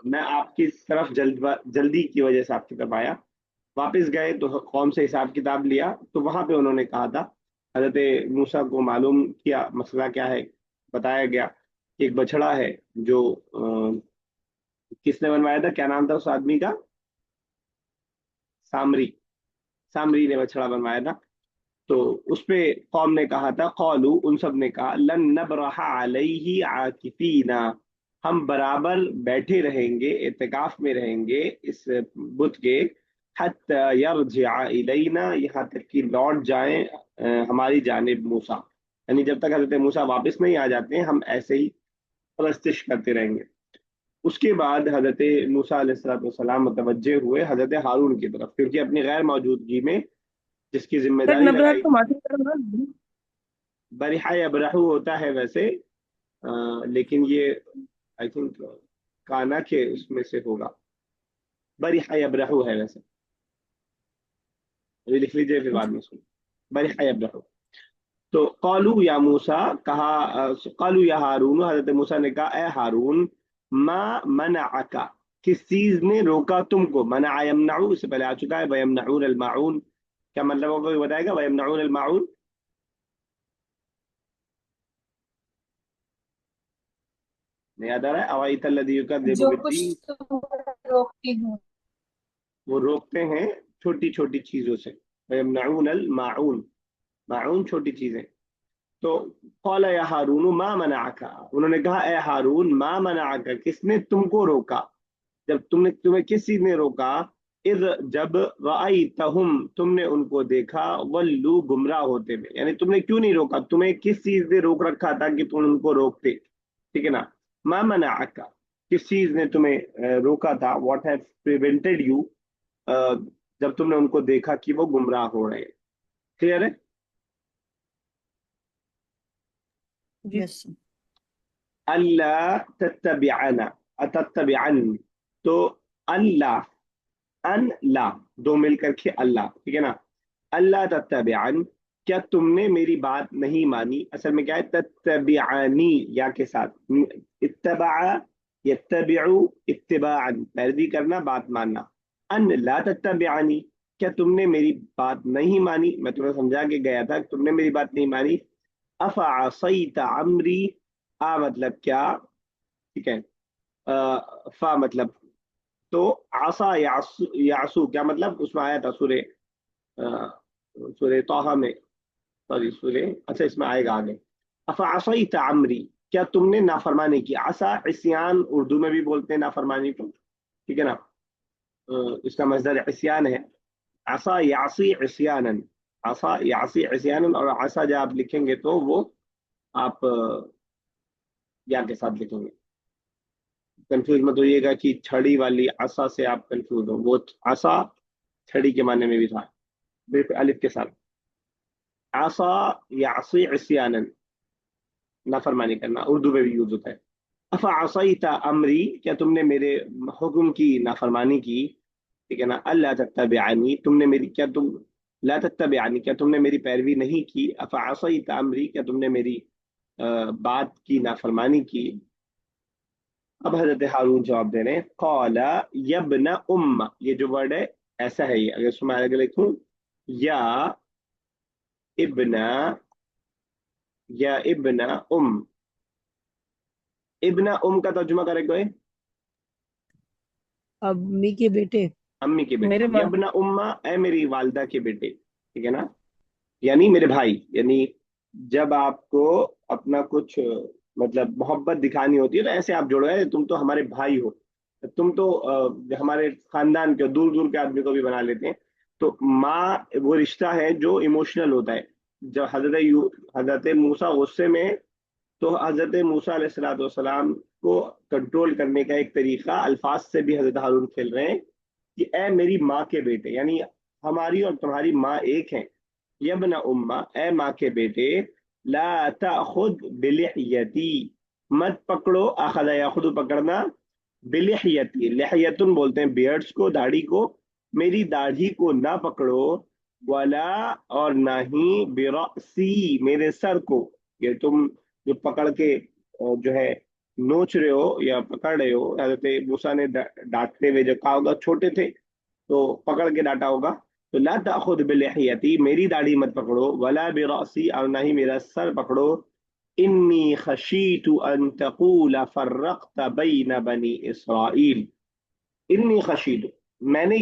میں آپ کی طرف جلدی کی وجہ سے آپ کی طرف آیا۔ واپس گئے تو قوم سے حساب کتاب لیا، تو وہاں پہ انہوں نے کہا تھا، حضرت موسیٰ کو معلوم کیا مسئلہ کیا ہے، بتایا گیا کہ ایک بچڑا ہے جو کس نے بنوایا تھا، کیا نام تھا اس آدمی کا؟ سامری، سامری نے بچڑا بنوایا تھا۔ تو اس پہ قوم نے کہا تھا، قالو ان سب نے کہا، لن نبرح علیہ عاکفینا، ہم برابر بیٹھے رہیں گے، اعتکاف میں رہیں گے اس بت کے، حتی یرجع الینا، یہاں تک کہ لوٹ جائیں ہماری جانب موسیٰ، یعنی جب تک حضرت موسیٰ واپس نہیں آ جاتے ہیں ہم ایسے ہی پرستش کرتے رہیں گے۔ اس کے بعد حضرت موسیٰ علیہ السلام متوجہ ہوئے حضرت ہارون کی طرف، کیونکہ اپنی غیر موجودگی میں جس کی ذمہ سر داری نبرات لگائی کو تھی، معافی کرنا بریحہ ابرہو ہوتا ہے ویسے، لیکن یہ آئی تھنک کانا کے اس میں سے ہوگا، بریحہ ابرہو ہے ویسے، یہ لکھ لیجیے پھر بعد میں سن، بریحہ ابرہو۔ تو قالو یا موسیٰ کہا، قالو یا ہارون، حضرت موسیٰ نے کہا اے ہارون، ما منعکا، کس چیز نے روکا تم کو، منع یمنعو اس سے پہلے آ چکا ہے، ویمنعون الماعون، کیا مطلب ہوگا کوئی بتائے گا؟ ویمنعون الماعون نہیں یاد آ رہا ہے؟ اوائیت الذی یکذب جو کچھ بالدین، تم روکتی ہوں۔ وہ روکتے ہیں چھوٹی چھوٹی چیزوں سے، ویمنعون الماعون، معون چھوٹی چیزیں۔ تو قال یا ہارون ما منعک، انہوں نے کہا اے ہارون، ما منعک، کس نے تم کو روکا، جب تمہیں کس چیز نے روکا، اذ جب رأیتہم تم نے ان کو دیکھا، ولو گمراہ ہوتے میں، یعنی تم نے کیوں نہیں روکا، تمہیں کس چیز نے روک رکھا تھا کہ تم ان کو روکتے، ٹھیک ہے نا؟ ما منعک، کس چیز نے تمہیں روکا تھا، واٹ ہیز پریونٹڈ یو، جب تم نے ان کو دیکھا کہ وہ گمراہ ہو رہے ہیں، کلیئر ہے؟ جی یس اللہ تتبعنا، اتتبعن، تو اللہ، ان لا، دو مل کر کے اللہ، ٹھیک ہے نا؟ اللہ تتبعن، کیا تم نے میری بات نہیں مانی، اصل میں کیا ہے، تتبعانی یا کے ساتھ، اتبع یتبع اتباعا، پیروی کرنا بات ماننا، ان لا تتبعانی، کیا تم نے میری بات نہیں مانی، میں تمہیں سمجھا کے گیا تھا کہ تم نے میری بات نہیں مانی، افعصیت عمری، آ مطلب کیا، ٹھیک ہے، فا مطلب، تو عصا یعصو کیا مطلب، اس میں آیا تھا سورہ سورہ طه میں، سوری سورہ، اچھا اس میں آئے گا آگے، افعصیت عمری، کیا تم نے نافرمانی کی، عصا عصیان اردو میں بھی بولتے ہیں نافرمانی کو، ٹھیک ہے نا؟ اس کا مصدر عصیان ہے، عصا یعصی عصیانا، عصا یعصی عصیانا، اور عصا جب آپ لکھیں گے تو وہ آپ یا کے ساتھ لکھیں گے، کنفیوز مت ہوئیے گا کہ چھڑی والی عصا سے آپ کنفیوز ہو، وہ عصا چھڑی کے معنی میں بھی تھا، صرف الف کے ساتھ، عصا یعصی عصیانا، نافرمانی کرنا، اردو میں بھی یوز ہوتا ہے۔ افعصیت امری، کیا تم نے میرے حکم کی نافرمانی کی، ٹھیک ہے نا؟ اللہ تتبعنی، تم نے میری، کیا تم، لا تتبعنی، کیا تم نے میری پیروی نہیں کی، افعصیت امری، کیا تم نے میری بات کی نافرمانی کی۔ اب حضرت ہارون جواب دے رہے ہیں، قال یبن ام، یہ جو ورڈ ہے ایسا ہے، یہ اگر اس میں آگے لکھوں، یا ابن، یا ابن ام، ابن ام کا ترجمہ کرے کوئی؟ امی کے بیٹے، امی کے بیٹے، میرے ماں، یبن اما، اے میری والدہ کے بیٹے، ٹھیک ہے نا؟ یعنی میرے بھائی، یعنی جب آپ کو اپنا کچھ مطلب محبت دکھانی ہوتی ہے تو ایسے آپ جوڑو ہے، تم تو ہمارے بھائی ہو، تم تو ہمارے خاندان کے دور دور کے آدمی کو بھی بنا لیتے ہیں، تو ماں وہ رشتہ ہے جو ایموشنل ہوتا ہے، جب حضرت موسیٰ غصے میں، تو حضرت موسیٰ علیہ السلاۃ والسلام کو کنٹرول کرنے کا ایک طریقہ الفاظ سے بھی حضرت ہارون کھیل رہے ہیں کہ اے میری ماں کے بیٹے، یعنی ہماری اور تمہاری ماں ایک ہیں، یبن اما، اے ماں کے بیٹے، لا تأخذ بلحیتی، مت پکڑو، اخذ یاخذ پکڑنا، بلحیتی، لحیتن بولتے ہیں بیئرڈس کو، داڑھی کو، میری داڑھی کو نہ پکڑو، ولا اور نہ ہی برأسی، میرے سر کو، یہ تم جو پکڑ کے جو ہے नोच रहे हो या पकड़ रहे हो, हजरत मूसा ने डांटते हुए जो कहा होगा, छोटे थे तो पकड़ के डांटा होगा। तो ला ताखुद बिलिहयती, मेरी दाढ़ी मत पकड़ो, वला बिरासी, और ना ही मेरा सर पकड़ो। इन्नी खशीतु अन तकूल फर्रक़्त बैन बनी इसराइल। इन्नी खशीतु, मैंने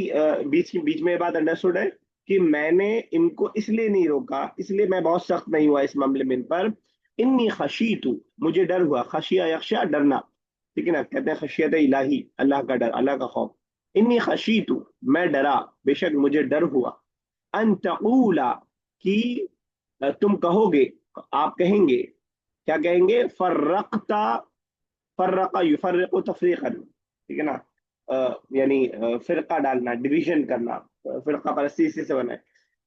बीच बीच में ये बात अंडरस्टूड है कि मैंने इनको इसलिए नहीं रोका, इसलिए मैं बहुत सख्त नहीं हुआ इस मामले में इन पर। इन्नी खशीतु, मुझे डर हुआ, खशिया यख्शा, डरना, ठीक है ना, कहते हैं खशियत इलाही, अल्लाह का डर, अल्लाह का खौफ। इन्नी खशीतु, मैं डरा, बेशक मुझे डर हुआ, अन तकूला, कि तुम कहोगे, आप कहेंगे, क्या कहेंगे, फर्रक्ता, फर्रका युफर्रिकु तफरीकन, ठीक है ना, यानी फिरका डालना, डिवीजन करना, फिरका परस्ती इसी से बना है,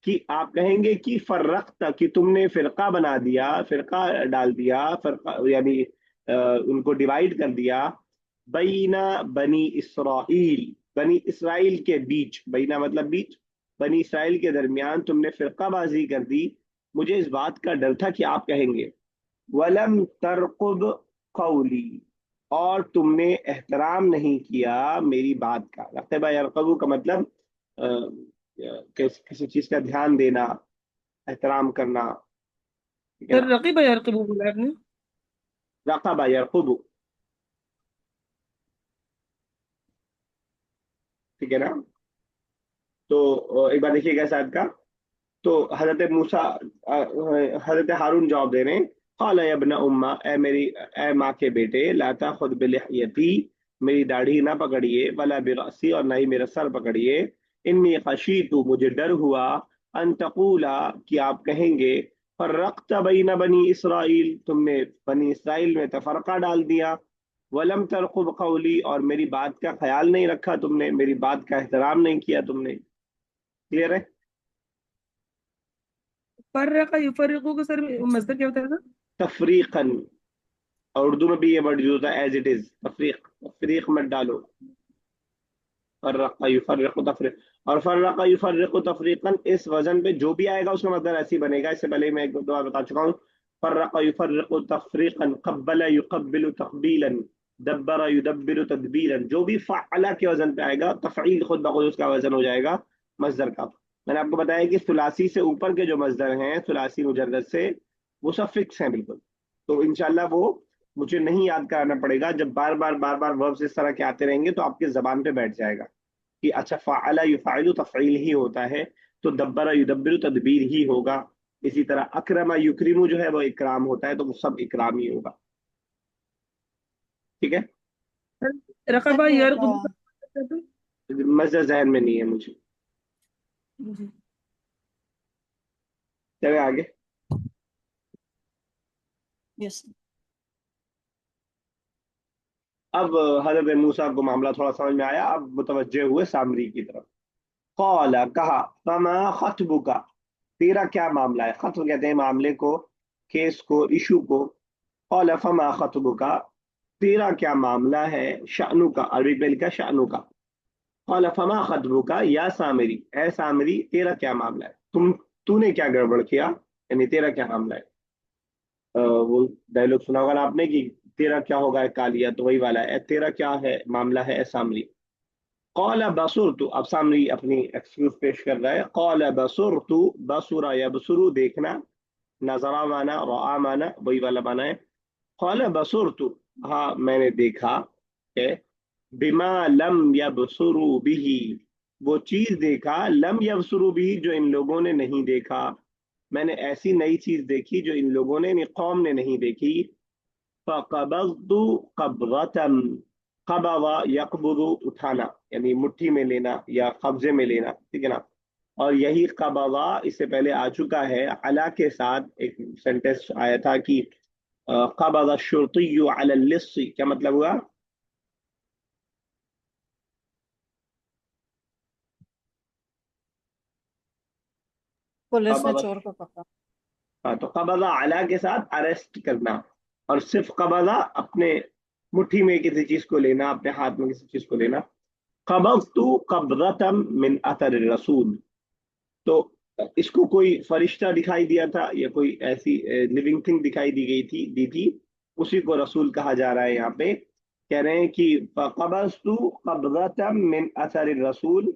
कि आप कहेंगे कि फर्रक्ता, कि तुमने फिरका बना दिया, फिरका डाल दिया, फिरका यानी उनको डिवाइड कर दिया, बैना बनी इसराइल, बनी इसराइल के बीच, बैना मतलब बीच, बनी इसराइल के दरमियान तुमने फिरकाबाजी कर दी। मुझे इस बात का डर था कि आप कहेंगे, वलम तरकुब कौली, और तुमने एहतराम नहीं किया मेरी बात का। रक़बा यरक़बू का मतलब किसी चीज का ध्यान देना, एहतराम करना, ठीक है सर ना। रकीब यारकबू बोला आपने? रक़बा यरक़बू, ठीक है ना। तो एक बार देखिएगा शायद का। तो हजरत मूसा, हजरत हारून जवाब दे रहे हैं, क़ाल या इब्न उम्मा, ए मेरी, ए माँ के बेटे, ला ताखुद बिलिहयती, मेरी दाढ़ी ना पकड़िए, वला बिरअसी, और ना ही मेरा सर पकड़िए। इन्नी खशीतु, मुझे डर हुआ, अन तकूला, कि आप कहेंगे, फर्रक़्त बैन बनी इसराइल, तुमने बनी इसराइल में तफरका डाल दिया, वलम तरक़ुब कौली, और मेरी बात का ख्याल नहीं रखा तुमने, मेरी बात का एहतराम नहीं किया तुमने। क्लियर है। फर्रका युफर्रिकू का सर मजदर क्या होता है सर? तफरीकन, और उर्दू में भी ये वर्ड यूज होता है एज इट इज, तफरीक, तफरीक मत डालो। फर्रक़ा युफर्रिक़ु तफरीक, और फर्रक़ा युफर्रिक़ु तफरीकन, इस वजन पे जो भी आएगा उसका मतलब ऐसे ही बनेगा। इससे पहले मैं एक दो बार बता चुका हूँ। फर्रक़ा युफर्रिक़ु तफरीकन, क़ब्बल युक़ब्बिलु तक़बीलन, दब्बर युदब्बिरु तदबीरन, जो भी फ़अला के वजन पे आएगा, तफ़ईल खुद ब खुद उसका वजन हो जाएगा मस्दर का। मैंने आपको बताया कि सुलासी से ऊपर के जो मस्दर हैं, सुलासी मुजर्रद से, वो सब फिक्स हैं बिल्कुल। तो इंशाल्लाह वो मुझे नहीं याद कराना पड़ेगा, जब बार बार वर्ब्स इस तरह के आते रहेंगे तो आपके जबान पे बैठ जाएगा कि अच्छा, फ़अला युफ़अलु तफ़ईल ही होता है, तो दब्बरा युदब्बिरु तदबीर ही होगा। इसी तरह अकरमा युकरिमु जो है वो इकराम होता है, तो वो सब इकराम ही होगा। ठीक है। सर सर रकबा ये यारकबू का मतलब? मज़े जहन में नहीं है मुझे। जी। चले आगे। यस। अब हजरत मूसा को मामला थोड़ा समझ में आया, अब मुतवज्जे हुए सामरी की तरफ। कौला, कहा, फमा खतबुका, तेरा क्या मामला है। खत्ब कहते हैं मामले को, केस को, इशू को। कौला फमा खतबुका, तेरा क्या मामला है, शानु का, अरबी में लिखा शानु का। कौला फमा खतबुका या सामरी, ए सामरी, तेरा क्या मामला है, तूने क्या गड़बड़ किया, यानी तेरा क्या मामला है। वो डायलॉग सुना होगा ना आपने कि तेरा क्या होगा है कालिया, तो वही वाला है, तेरा क्या है मामला है, ए सामरी। कौल बसुरतु, अब सामरी अपनी एक्सक्यूज पेश कर रहा है। कौल बसुरतु, बसुरा यबसुरु, देखना, नजरा माना, रआ माना, वही वाला माना है। कौल बसुरतु, हाँ मैंने देखा है, बिमा लम यबसुरु बिही, वो चीज देखा, लम यबसुरु बिही, जो इन लोगों ने नहीं देखा। मैंने ऐसी नई चीज देखी जो इन लोगों ने, यानी कौम ने नहीं देखी। फ़क़बज़्तु क़ब्ज़तन, क़बज़ यक़बुज़ु, उठाना, यानी मुट्ठी में लेना या कब्जे में लेना, ठीक है ना। और यही क़बज़ा इससे पहले आ चुका है, अला के साथ एक सेंटेंस आया था कि क़बज़ शुर्तिय्यु अला लिस्सी, क्या मतलब हुआ। पुलिस ने क़बज़, चोर को पकड़ा। हाँ, तो क़बज़ा अला के साथ अरेस्ट करना, और सिर्फ क़बज़ा अपने मुट्ठी में किसी चीज को लेना, अपने हाथ में किसी चीज को लेना। क़बज़तु क़ब्ज़तम मिन अथर रसूल, तो इसको कोई फरिश्ता दिखाई दिया था या कोई ऐसी लिविंग थिंग दिखाई दी गई थी, दी थी, उसी को रसूल कहा जा रहा है। यहाँ पे कह रहे हैं कि फ़क़बज़्तु क़ब्ज़तम मिन असर रसूल,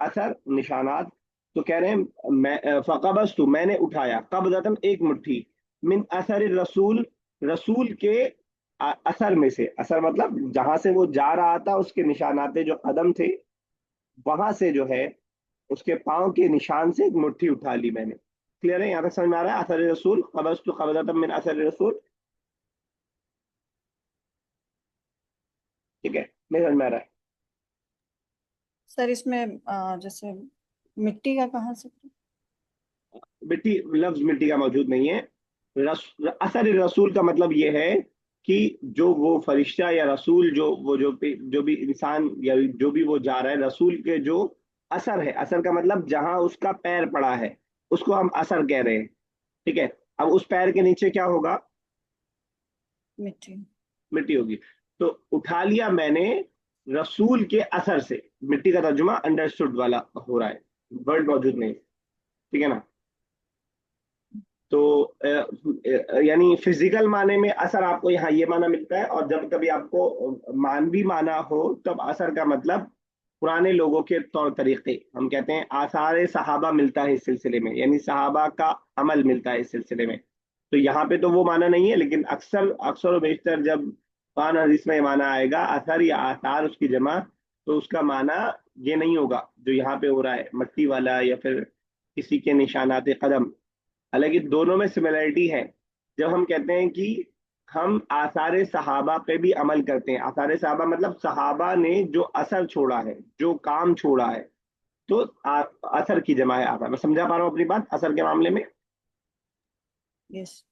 असर निशानात। तो कह रहे हैं मैं फ़क़बज़्तु मैंने उठाया, क़ब्ज़तन एक मुट्ठी, मिन असर रसूल, रसूल के असर में से। असर मतलब जहां से वो जा रहा था उसके निशानाते जो कदम थे वहां से जो है उसके पांव के निशान से एक मुट्ठी उठा ली मैंने। क्लियर है? यहाँ तक समझ में आ रहा है? असर रसूल, क़बज़्तु क़ब्ज़तम मिन असर रसूल। ठीक है, नहीं समझ में आ रहा है? सर इसमें जैसे मिट्टी का कहाँ से? मिट्टी, लफ्ज मिट्टी का मौजूद नहीं है। असर रसूल का मतलब ये है कि जो वो फरिश्ता या रसूल, जो भी इंसान या जो भी वो जा रहा है, रसूल के जो असर है, असर का मतलब जहां उसका पैर पड़ा है उसको हम असर कह रहे हैं। ठीक है, अब उस पैर के नीचे क्या होगा? मिट्टी। मिट्टी होगी। तो उठा लिया मैंने रसूल के असर से। मिट्टी का तर्जुमा अंडरस्टूड वाला हो रहा है, वर्ड मौजूद नहीं। ठीक है ना? तो यानी फिजिकल माने में असर आपको यहाँ ये माना मिलता है, और जब कभी आपको मानवी माना हो तब असर का मतलब पुराने लोगों के तौर तरीके, हम कहते हैं आसार सहाबा मिलता है इस सिलसिले में, यानी सहाबा का अमल मिलता है इस सिलसिले में। तो यहाँ पे तो वो माना नहीं है, लेकिन अक्सर अक्सर और बेशतर जब कुरान हदीस में ये माना आएगा असर या आसार उसकी जमा, तो उसका माना ये नहीं होगा जो यहाँ पे हो रहा है मट्टी वाला या फिर किसी के निशानात कदम। हालांकि दोनों में सिमिलरिटी है। जब हम कहते हैं कि हम आसार सहाबा पे भी अमल करते हैं, आसार सहाबा मतलब सहाबा ने जो असर छोड़ा है, जो काम छोड़ा है, तो असर की जमा है आसार। मैं समझा पा रहा हूँ अपनी बात असर के मामले में? यस।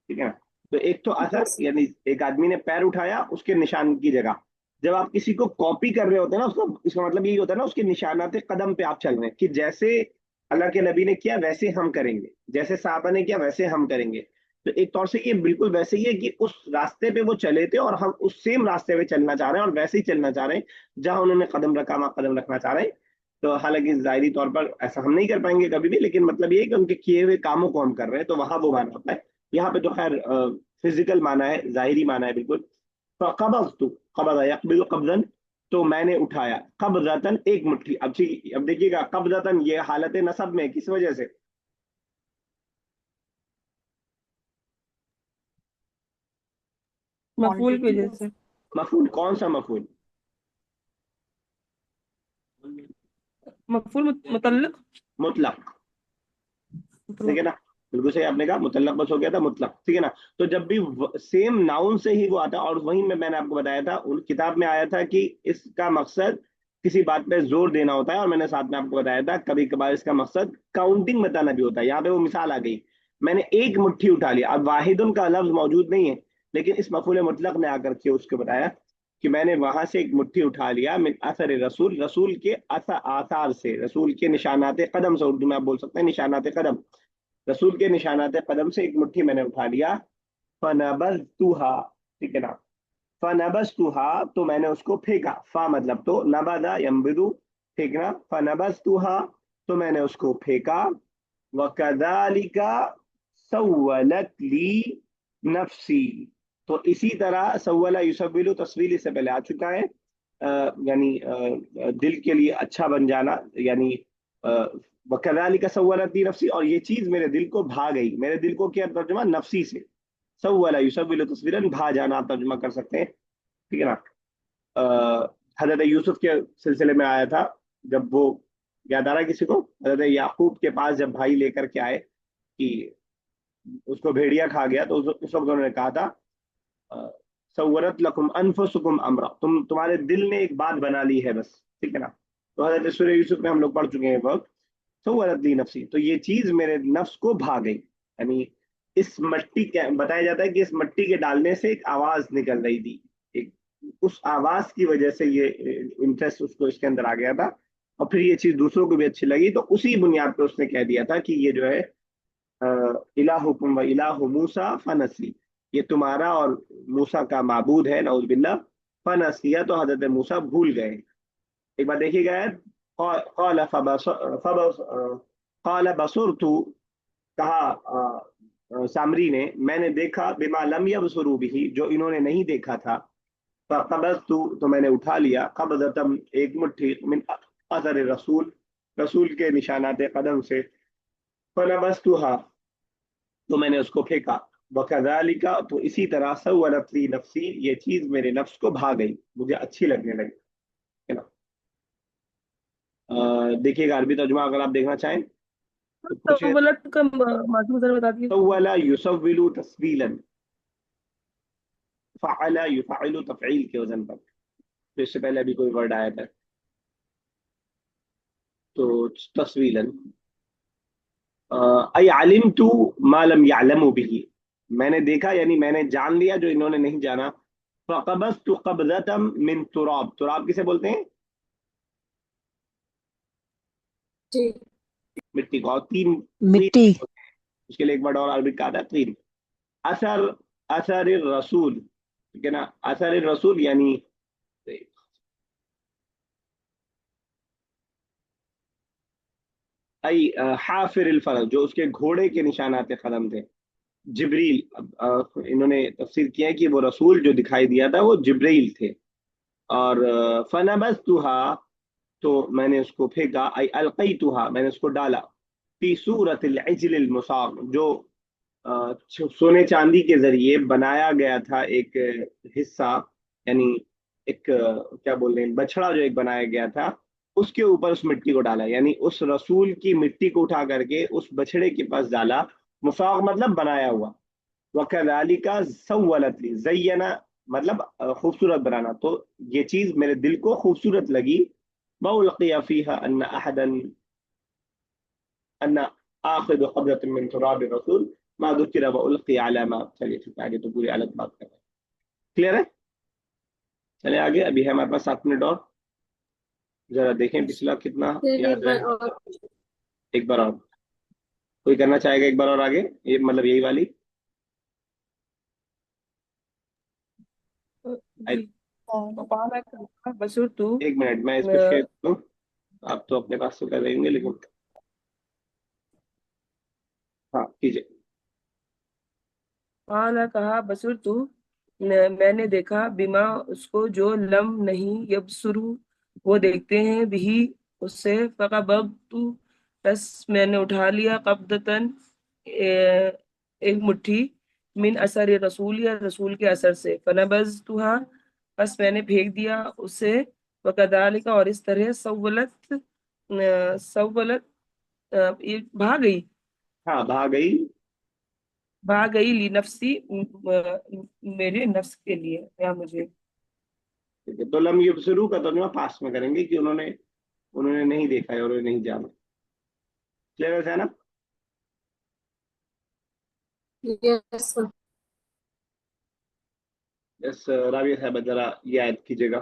ठीक है ना? तो एक तो असर यस। यानी एक आदमी ने पैर उठाया उसके निशान की जगह। जब आप किसी को कॉपी कर रहे होते हैं ना, उसको इसका मतलब यही होता है ना उसके निशानात कदम पे आप चल रहे हैं, कि जैसे अल्लाह के नबी ने किया वैसे हम करेंगे, जैसे साहबा ने किया वैसे हम करेंगे। तो एक तौर से ये बिल्कुल वैसे ही है कि उस रास्ते पे वो चले थे और हम उस सेम रास्ते पे चलना चाह रहे हैं और वैसे ही चलना चाह रहे हैं जहां उन्होंने कदम रखा वहां कदम रखना चाह रहे हैं। तो हालांकि जाहिरी तौर पर ऐसा हम नहीं कर पाएंगे कभी भी, लेकिन मतलब ये है कि उनके किए हुए कामों को हम कर रहे हैं, तो वहां वो माना होता है। यहाँ पे तो खैर फिजिकल माना है, जाहिरी माना है बिल्कुल। कबज़तु, कबज़ा यक़बिज़ु क़ब्ज़न, तो मैंने उठाया, कब्ज़तन एक मुट्ठी। अब ठीक, अब देखिएगा कब्ज़तन ये हालत नसब में किस वजह से? मफूल की क्वांटिटी। वजह से। मफूल, कौन सा मफूल? मफूल मुतल्लक। मुतलक। ठीक है मतलब ना? बिल्कुल सही आपने कहा, मुतल्लक बस हो गया था मुतलक। ठीक है ना? तो जब भी सेम नाउन से ही वो आता है, और वहीं में मैंने आपको बताया था, उन किताब में आया था कि इसका मकसद किसी बात पे जोर देना होता है, और मैंने साथ में आपको बताया था कभी कभार इसका मकसद काउंटिंग बताना भी होता है। यहाँ पे वो मिसाल आ गई, मैंने एक मुट्ठी उठा लिया। अब वाहिदुन का लफ्ज मौजूद नहीं है, लेकिन इस मफूल मुतलक ने आकर के उसको बताया कि मैंने वहां से एक मुट्ठी उठा लिया मिन असर रसूल, रसूल के आसार से, रसूल के निशानात कदम से, उर्दू में आप बोल सकते हैं निशानात कदम, रसूल के निशानात कदम से एक मुट्ठी मैंने उठा लिया। फनबज़तुहा, ठीक है ना? फनबज़तुहा, तो मैंने उसको फेंका। फा मतलब तो, नबदा यम्बिदु, फेंकना। फनबज़तुहा, तो मैंने उसको फेंका। वकदालिका सव्वलत ली नफसी, तो इसी तरह सव्वला युसव्विलु, तस्वील इससे पहले आ चुका है। यानी दिल के लिए अच्छा बन जाना, यानी वकदालिका सव्वलत ली नफसी, और ये चीज मेरे दिल को भा गई। मेरे दिल को क्या तर्जुमा? नफसी से। सव्वला युसव्विलु तस्वीरन, भा जाना आप तर्जुमा कर सकते हैं। ठीक है ना? हजरत यूसुफ के सिलसिले में आया था, जब वो, याद आ रहा है किसी को, हजरत याकूब के पास जब भाई लेकर के आए कि उसको भेड़िया खा गया, तो उस वक्त उन्होंने कहा था सव्वरत लकुम अनफुसुकुम अमरा, तुम्हारे दिल ने एक बात बना ली है बस। ठीक है ना? तो हजरत सूरह यूसुफ में हम लोग पढ़ चुके हैं वक्त। सव्वरत ली नफसी, तो ये चीज मेरे नफ्स को भा गई। यानी इस मट्टी के, बताया जाता है कि इस मट्टी के डालने से एक आवाज निकल रही थी, एक, उस आवाज की वजह से ये इंटरेस्ट उसको इसके अंदर आ गया था, और फिर ये चीज दूसरों को भी अच्छी लगी, तो उसी बुनियाद पर उसने कह दिया था कि ये जो है इलाहुकुम व इलाहु मूसा फनसी, ये तुम्हारा और मूसा का माबूद है, नऊज बिल्ला। फनसिया, तो हजरत मूसा भूल गए। एक बार देखिएगा, कॉल बसुरतु, कहा सामरी ने, मैंने देखा बिमा लम यबसुरू बिही, जो इन्होंने नहीं देखा था। फक़बज़तु, तो मैंने उठा लिया, क़ब्ज़तम, एक मुट्ठी, मिन अथर रसूल, रसूल के निशानात कदम से। फनबज़तुहा, तो मैंने उसको फेंका। वकज़ालिका, तो इसी तरह सव्वलत ली नफ्सी, ये चीज मेरे नफ्स को भा गई, मुझे अच्छी लगने लगी, है ना। देखिएगा अरबी तर्जुमा अगर आप देखना चाहें तो कुछ। सव्वलत का माजूम जरा बता दिए। सव्वला युसव्विलु तस्वीलन, फ़अला युफ़अलु तफ़ईल के वजन पर। तो इससे पहले अभी कोई वर्ड आया था, तो तस्वीलन। अय अलिमतु मा लम यअलमु बिही, मैंने देखा यानी मैंने जान लिया जो इन्होंने नहीं जाना। फ़क़बज़तु क़ब्ज़तम मिन तुराब, तुराब किसे बोलते हैं? जी। मिट्टी को। और तीन, मिट्टी। उसके लिए एक वर्ड और अरबी का आता है, तीन। असर, असर रसूल, ठीक है ना। असर रसूल यानी आई हाफिर फरस, जो उसके घोड़े के निशानात कदम थे। जिब्रील, इन्होंने तफसीर किया है कि वो रसूल जो दिखाई दिया था वो जिब्रील थे। और फनबज़तुहा, तो मैंने उसको फेंका, आई अलक़ैतुहा, मैंने उसको डाला। फी सूरतिल इज्लिल मुसाग, जो सोने चांदी के जरिए बनाया गया था एक हिस्सा, यानी एक क्या बोल रहे हैं, बछड़ा जो एक बनाया गया था, उसके ऊपर उस मिट्टी को डाला, यानी उस रसूल की मिट्टी को उठा करके उस बछड़े के पास डाला। मुसाग मतलब बनाया हुआ। वकज़ालिका सव्वलत ली, ज़य्यना मतलब खूबसूरत बनाना, तो ये चीज मेरे दिल को खूबसूरत लगी। वउल्क़िया फ़ीहा अन्न अहदन अन्ना आखिद क़ब्ज़त मिन तुराब रसूल मा दुकिरा व उल्क़िया अला मा। चलिए ठीक है, आगे तो पूरी अलग बात कर रहे हैं। क्लियर है? चलिए आगे, अभी है हमारे पास 7 मिनट और। जरा देखें पिछला कितना फिर एक याद बार है। और। एक बार और कोई करना चाहेगा, एक बार और आगे, ये मतलब यही वाली। जी। पाला का बसुर तू। एक मिनट मैं इस पर शेयर करूँ, आप तो अपने पास से कर रहे होंगे लेकिन, हाँ कीजिए। पाला कहा बसुर तू, मैंने देखा, बिमा उसको, जो लम नहीं यबसुरु वो देखते हैं, बिही उससे। फक़बज़तु, बस मैंने उठा लिया, क़ब्ज़तन एक मुट्ठी, मिन असर रसूल, या रसूल के असर से। फनबज़तुहा, बस मैंने फेंक दिया उसे। वकज़ालिका, और इस तरह सव्वलत, सव्वलत ये भाग गई, हाँ भाग गई। भाग गई ली नफ्सी, मेरे नफ्स के लिए या मुझे। ठीक है, तो लम युबसिरू का तर्जुमा पास्ट में करेंगे कि उन्होंने उन्होंने नहीं देखा है और उन्हें नहीं जाना। क्लियर है ना? यस। यस, राबिया साहब जरा ये ऐड कीजिएगा।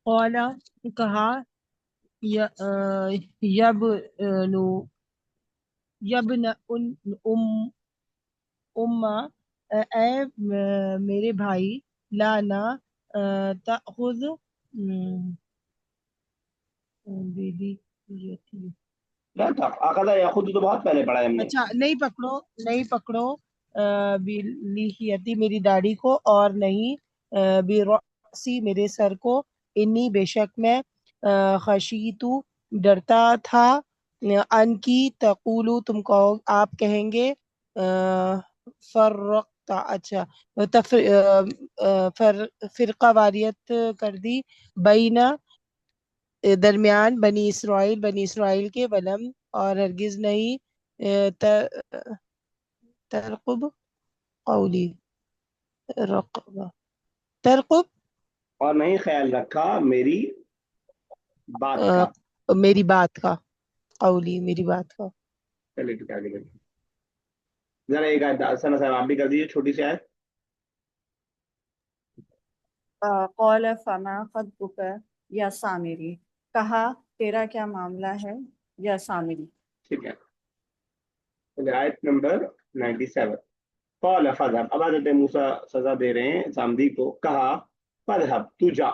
कौला, कहा, यब नु यबन उम उम्मा, ए मेरे भाई, लाना ताखुद दीदी, ये थी। ना था अखदा या खुद, तो बहुत पहले पढ़ा है हमने। अच्छा, नहीं पकड़ो, नहीं पकड़ो बिलिहियती, मेरी दाढ़ी को, और नहीं बिरसी, मेरे सर को। इन्नी, बेशक मैं, खशीतु, डरता था, अन की तकूलू, तुम कहो, आप कहेंगे, फर्रक्ता, अच्छा, फिरका वारियत कर दी, बैना, दरमियान, बनी इसराइल के, वलम, और हरगिज नहीं, तरकुब कौली, रकबा, तरकुब और नहीं ख्याल रखा मेरी बात का। मेरी बात का, कौली, मेरी बात का। चलिए ठीक है, आगे बढ़िए। जरा एक आयत सना साहब आप भी कर दीजिए, छोटी सी आयत। कौल फमा खतबुक या सामिरी, कहा तेरा क्या मामला है या सामिरी। ठीक है, चलिए आयत नंबर 97। कौल फज़हब, अब हज़रत मूसा सजा दे रहे हैं सामदी को, कहा फज़हब, तू जा।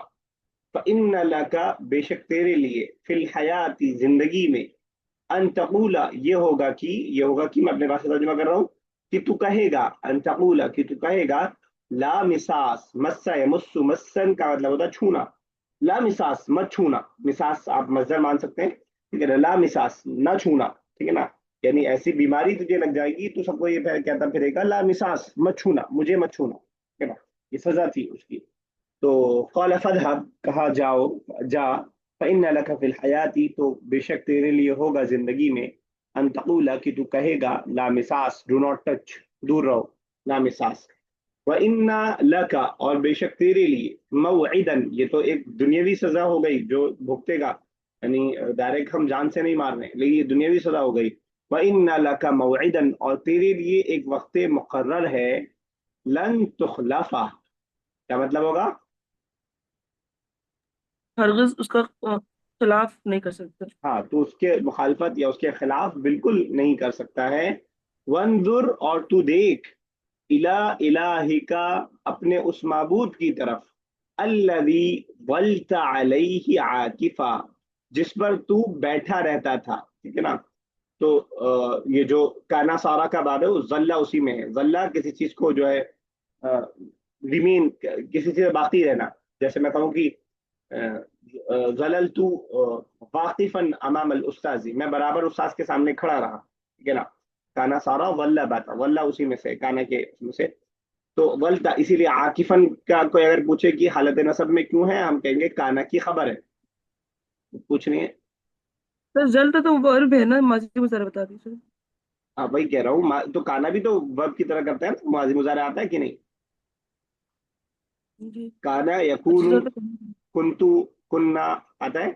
فإن لك बेशक तेरे लिए फिल हयाती जिंदगी में अन तकूला ये होगा कि मैं अपने पास से तर्जुमा कर रहा हूँ कि तू कहेगा अन तकूला कि तू कहेगा ला मिसास मस्सा यमुस्सु मस्सन का मतलब होता है छूना ला मिसास मत छूना मिसास आप मजदर मान सकते हैं ठीक है ना ला मिसास ना छूना ठीक है ना यानी ऐसी बीमारी तुझे लग जाएगी तो सबको ये कहता फिरेगा ला मिसास मत छूना मुझे मत छूना ठीक है ना ये सजा थी उसकी तो कौल फदहब कहा जाओ जा फ़इन्न लक फिल हयाती तो बेशक तेरे लिए होगा जिंदगी में अन तक़ूला कि तू कहेगा ला मिसास डू नॉट टच दूर रहो ला मिसास व इन्ना लका और बेशक तेरे लिए मौइदन ये तो एक दुनियावी सजा हो गई जो भुगतेगा यानी डायरेक्ट हम जान से नहीं मार रहे लेकिन ये दुनियावी सजा हो गई व इन्ना लका मौइदन और तेरे लिए एक वक्त मुकर्रर है लन तुखलफा क्या मतलब होगा हरगिज उसका खिलाफ नहीं कर सकते। हाँ तो उसके मुखालफत या उसके खिलाफ बिल्कुल नहीं कर सकता है वंजुर और तू देख इला इलाहिका अपने उस माबूद की तरफ अल्लज़ी वल्ता अलैहि आकिफा जिस पर तू बैठा रहता था ठीक है ना तो ये जो काना सारा का बाद है उस जल्ला उसी में है जल्ला किसी चीज को जो है रिमेन किसी चीज में बाकी रहना जैसे मैं कहूँ कि जललतु वाकिफन अमाम अल उस्ताजी मैं बराबर उस्ताद के सामने खड़ा रहा ठीक है ना काना सारा वल्ला बाता वल्ला उसी में से काना के उसमें से तो वल्ता इसीलिए आकिफन का कोई अगर पूछे कि हालत नसब में क्यों है हम कहेंगे काना की खबर है कुछ नहीं है सर जल्द तो वर्ब है ना, माजी में जरा बता दीजिए। हाँ वही कह रहा हूँ तो काना भी तो वर्ब की तरह करता है ना माजी मुजारे आता है कि नहीं जी। काना अच्छा यकूनु सर कुंतु कुन्ना आता है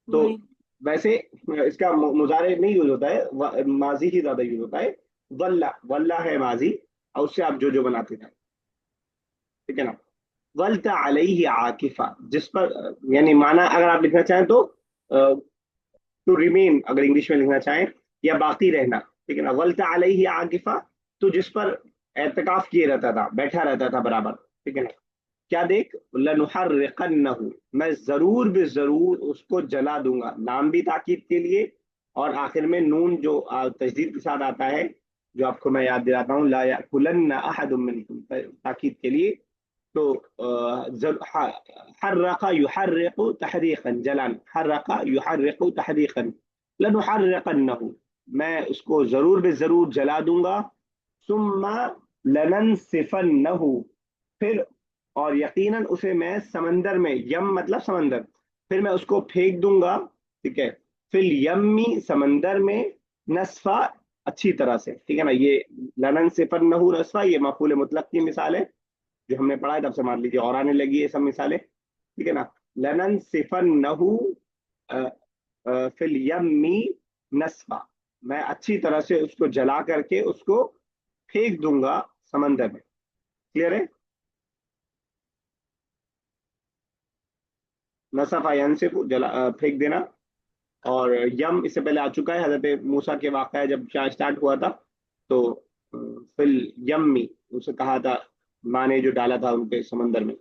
तो नहीं। वैसे इसका मुजारे नहीं यूज होता है माजी ही ज्यादा यूज होता है वल्ला वल्ला है माजी और उससे आप जो बनाते थे ठीक है ना वल्ता अलैहि आकिफा जिस पर यानी माना अगर आप लिखना चाहें तो टू रिमेन अगर इंग्लिश में लिखना चाहें या बाकी रहना ठीक है ना वल्ता अलैहि आकिफा तो जिस पर एतकाफ किए रहता था बैठा रहता था बराबर ठीक है ना क्या देख लनुहर्रिकन्नहु मैं जरूर बे जरूर उसको जला दूंगा नाम भी ताकीद के लिए और आखिर में नून जो तजदीद के साथ आता है जो आपको मैं याद दिलाता हूँ ला याकुलन्ना अहदुम मिनकुम ताकीद के लिए तो हर्रका युहर्रिकु तहरीकन जलान हर्रका युहर्रिकु तहरीकन लनुहर्रिकन्नहु मैं उसको जरूर बे जरूर जला दूंगा सुम्मा लननसिफन्नहु फिर और यकीनन उसे मैं समंदर में यम मतलब समंदर फिर मैं उसको फेंक दूंगा ठीक है फिर यम्मी समंदर में नस्फा अच्छी तरह से ठीक है ना ये लनन सिफर नहू नस्फा ये मफूल मुतलक की मिसाल है जो हमने पढ़ा है तब से मान लीजिए और आने लगी ये सब मिसालें ठीक है ना लनन सिफर नहू फिर यम्मी नस्फा मैं अच्छी तरह से उसको जला करके उसको फेंक दूंगा समंदर में क्लियर है नसफा यनसिफ जला फेंक देना और यम इससे पहले आ चुका है हजरत मूसा के वाक़या जब स्टार्ट हुआ था तो फिल यम्मी उसे कहा था माँ ने जो डाला था उनके समंदर में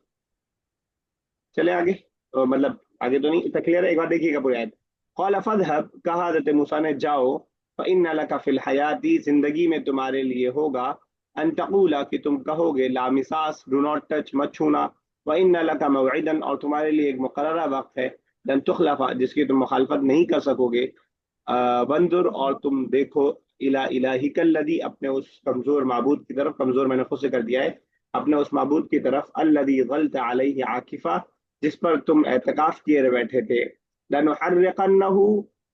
चले आगे मतलब आगे तो नहीं क्लियर है एक बार देखिएगा पूरी आयत क़ाल फ़ज़हब कहा हजरत मूसा ने जाओ फ़इन्न लका फ़िल हयाती जिंदगी में तुम्हारे लिए होगा अन तक़ूला कि तुम कहोगे ला मिसास डू नॉट टच मत छूना वइन्न लका मौइदन और तुम्हारे लिए एक मुकर्ररा वक्त है लन तुखलफा जिसकी तुम मुखालफत नहीं कर सकोगे बंदुर और तुम देखो इला इलाहिकल्लदी अपने उस कमजोर माबूद की तरफ कमजोर मैंने खुद से कर दिया है अपने उस माबूद की तरफ अल्लदी ज़ल्त अलैहि आकिफा जिस पर तुम एतकाफ किए बैठे थे लनुहर्रिकन्नहु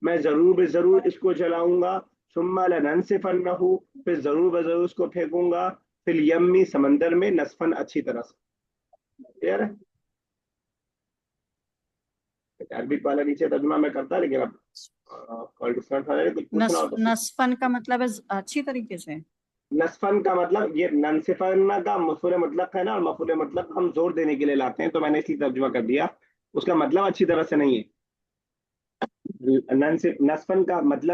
मैं जरूर बे जरूर इसको जलाऊंगा सुम्मा लननसिफन्नहु फिर जरूर बे जरूर उसको फेंकूंगा फिर यम्मी समंदर में नसफन अच्छी तरह से क्लियर है अरबी वाला नीचे तर्जुमा मैं करता लेकिन अब कॉल डिफरेंट हो कुछ पूछना हो तो नसफन का मतलब है अच्छी तरीके से नसफन का मतलब ये ननसिफन का मफूल मतलब है ना और मफूल मतलब हम जोर देने के लिए लाते हैं तो मैंने इसलिए तर्जुमा कर दिया उसका मतलब अच्छी तरह से नहीं है नसफन का मतलब